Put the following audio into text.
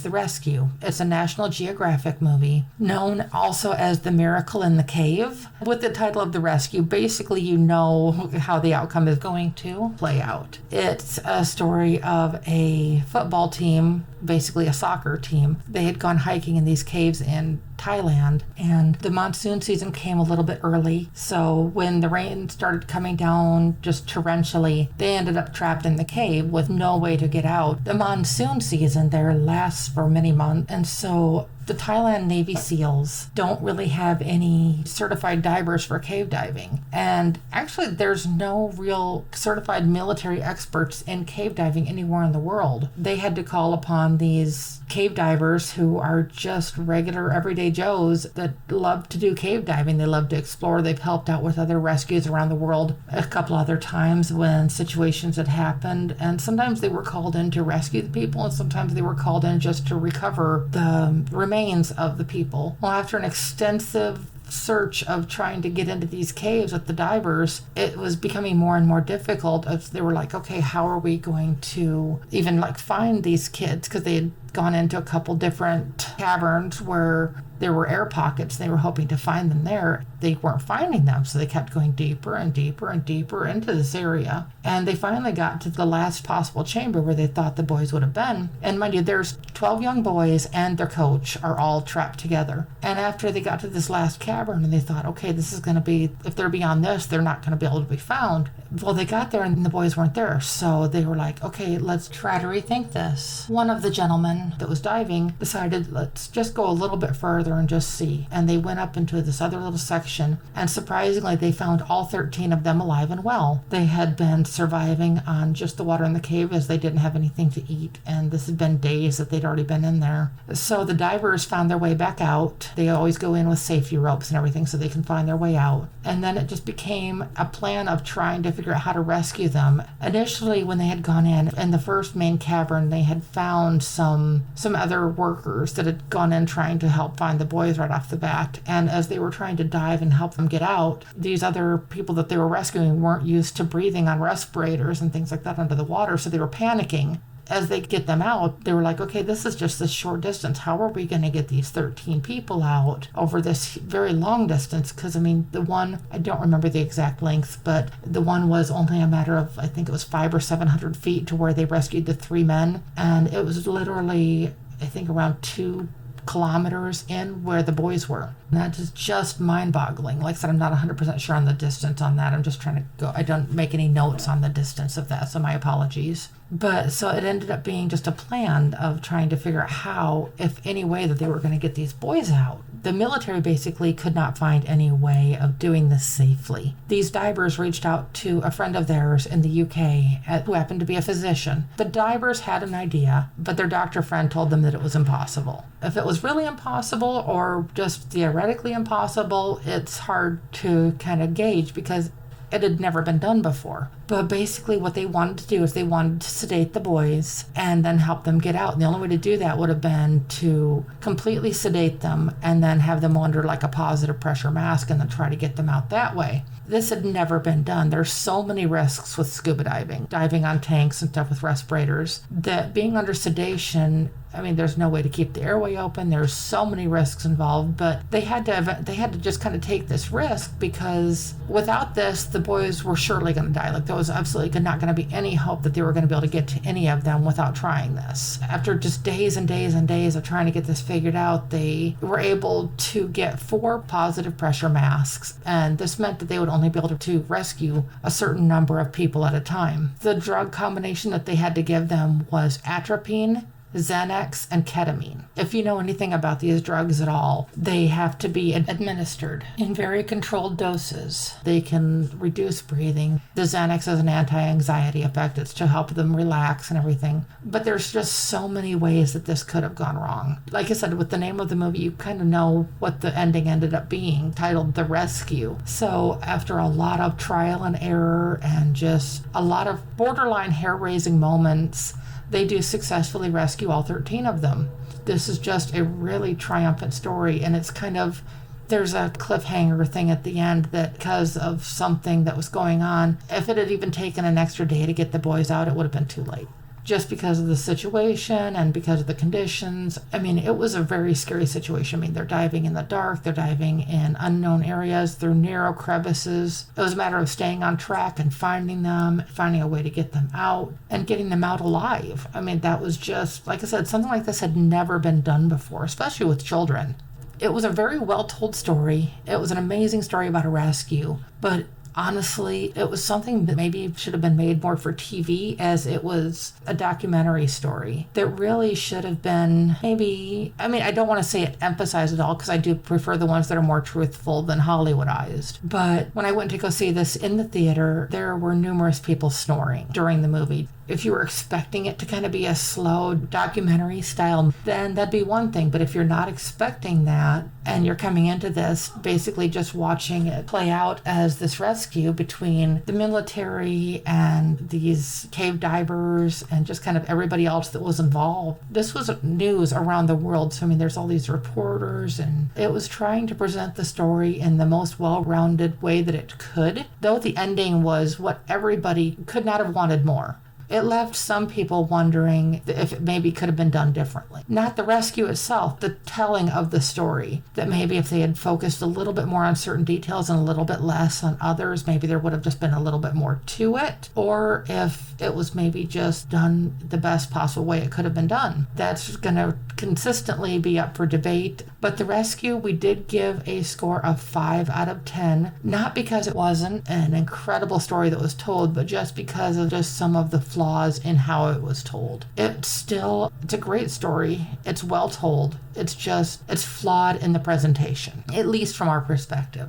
the Rescue. It's a National Geographic movie, known also as The Miracle in the Cave. With the title of The Rescue, basically you know how the outcome is going to play out. It's a story of a football team, basically a soccer team. They had gone hiking in these caves in Thailand, and the monsoon season came a little bit early, so when the rain started coming down just torrentially, they ended up trapped in the cave with no way to get out. The monsoon season there lasts for many months, and so the Thailand Navy SEALs don't really have any certified divers for cave diving. And actually, there's no real certified military experts in cave diving anywhere in the world. They had to call upon these cave divers who are just regular everyday Joes that love to do cave diving. They love to explore. They've helped out with other rescues around the world a couple other times when situations had happened. And sometimes they were called in to rescue the people, and sometimes they were called in just to recover the remains of the people. Well, after an extensive search of trying to get into these caves with the divers, it was becoming more and more difficult as they were like, okay, how are we going to even find these kids? Because they had gone into a couple different caverns where there were air pockets. They were hoping to find them there. They weren't finding them, so they kept going deeper and deeper and deeper into this area. And they finally got to the last possible chamber where they thought the boys would have been. And mind you, there's 12 young boys and their coach are all trapped together. And after they got to this last cavern, and they thought, okay, this is going to be, if they're beyond this, they're not going to be able to be found. Well, they got there and the boys weren't there. So they were like, okay, let's try to rethink this. One of the gentlemen that was diving decided, let's just go a little bit further and just see. And they went up into this other little section, and surprisingly they found all 13 of them alive and well. They had been surviving on just the water in the cave as they didn't have anything to eat, and this had been days that they'd already been in there. So the divers found their way back out. They always go in with safety ropes and everything so they can find their way out. And then it just became a plan of trying to figure out how to rescue them. Initially, when they had gone in the first main cavern, they had found some other workers that had gone in trying to help find the boys right off the bat. And as they were trying to dive and help them get out, these other people that they were rescuing weren't used to breathing on respirators and things like that under the water, so they were panicking. As they get them out, they were like, okay, this is just this short distance. How are we going to get these 13 people out over this very long distance? Because, I mean, the one, I don't remember the exact length, but the one was only a matter of, I think it was 500 or 700 feet to where they rescued the 3 men. And it was literally, I think, around 2 kilometers in where the boys were. And that is just mind-boggling. Like I said, I'm not 100% sure on the distance on that. I'm just trying to go. I don't make any notes on the distance of that, so my apologies. But so it ended up being just a plan of trying to figure out how, if any way, that they were going to get these boys out. The military basically could not find any way of doing this safely. These divers reached out to a friend of theirs in the UK who happened to be a physician. The divers had an idea, but their doctor friend told them that it was impossible. If it was really impossible or just theoretically impossible, it's hard to kind of gauge because it had never been done before. But basically what they wanted to do is they wanted to sedate the boys and then help them get out. And the only way to do that would have been to completely sedate them and then have them under like a positive pressure mask and then try to get them out that way. This had never been done. There's so many risks with scuba diving on tanks and stuff with respirators, that being under sedation, I mean, there's no way to keep the airway open. There's so many risks involved, but they had to just kind of take this risk because without this, the boys were surely going to die. Like there was absolutely not going to be any hope that they were going to be able to get to any of them without trying this. After just days and days and days of trying to get this figured out, they were able to get 4 positive pressure masks, and this meant that they would only be able to rescue a certain number of people at a time. The drug combination that they had to give them was atropine, Xanax, and ketamine. If you know anything about these drugs at all, they have to be administered in very controlled doses. They can reduce breathing. The Xanax has an anti-anxiety effect. It's to help them relax and everything. But there's just so many ways that this could have gone wrong. Like I said, with the name of the movie, you kind of know what the ending ended up being, titled The Rescue. So after a lot of trial and error and just a lot of borderline hair-raising moments, they do successfully rescue all 13 of them. This is just a really triumphant story, and it's kind of, there's a cliffhanger thing at the end that because of something that was going on, if it had even taken an extra day to get the boys out, it would have been too late. just because of the situation and because of the conditions. I mean, it was a very scary situation. I mean, they're diving in the dark, they're diving in unknown areas, through narrow crevices. It was a matter of staying on track and finding them, finding a way to get them out, and getting them out alive. I mean, that was just, like I said, something like this had never been done before, especially with children. It was a very well-told story. It was an amazing story about a rescue, but honestly, it was something that maybe should have been made more for TV, as it was a documentary story that really should have been maybe, I mean, I don't want to say it emphasized at all, because I do prefer the ones that are more truthful than Hollywoodized. But when I went to go see this in the theater, there were numerous people snoring during the movie. If you were expecting it to kind of be a slow documentary style, then that'd be one thing. But if you're not expecting that and you're coming into this basically just watching it play out as this rescue between the military and these cave divers and just kind of everybody else that was involved, this was news around the world. So, I mean, there's all these reporters, and it was trying to present the story in the most well-rounded way that it could, though the ending was what everybody could not have wanted more. It left some people wondering if it maybe could have been done differently. Not the rescue itself, the telling of the story. That maybe if they had focused a little bit more on certain details and a little bit less on others, maybe there would have just been a little bit more to it. Or if it was maybe just done the best possible way it could have been done. That's going to consistently be up for debate. But the rescue, we did give a score of 5 out of 10. Not because it wasn't an incredible story that was told, but just because of just some of the flaws in how it was told. It's a great story. It's well told. It's flawed in the presentation, at least from our perspective.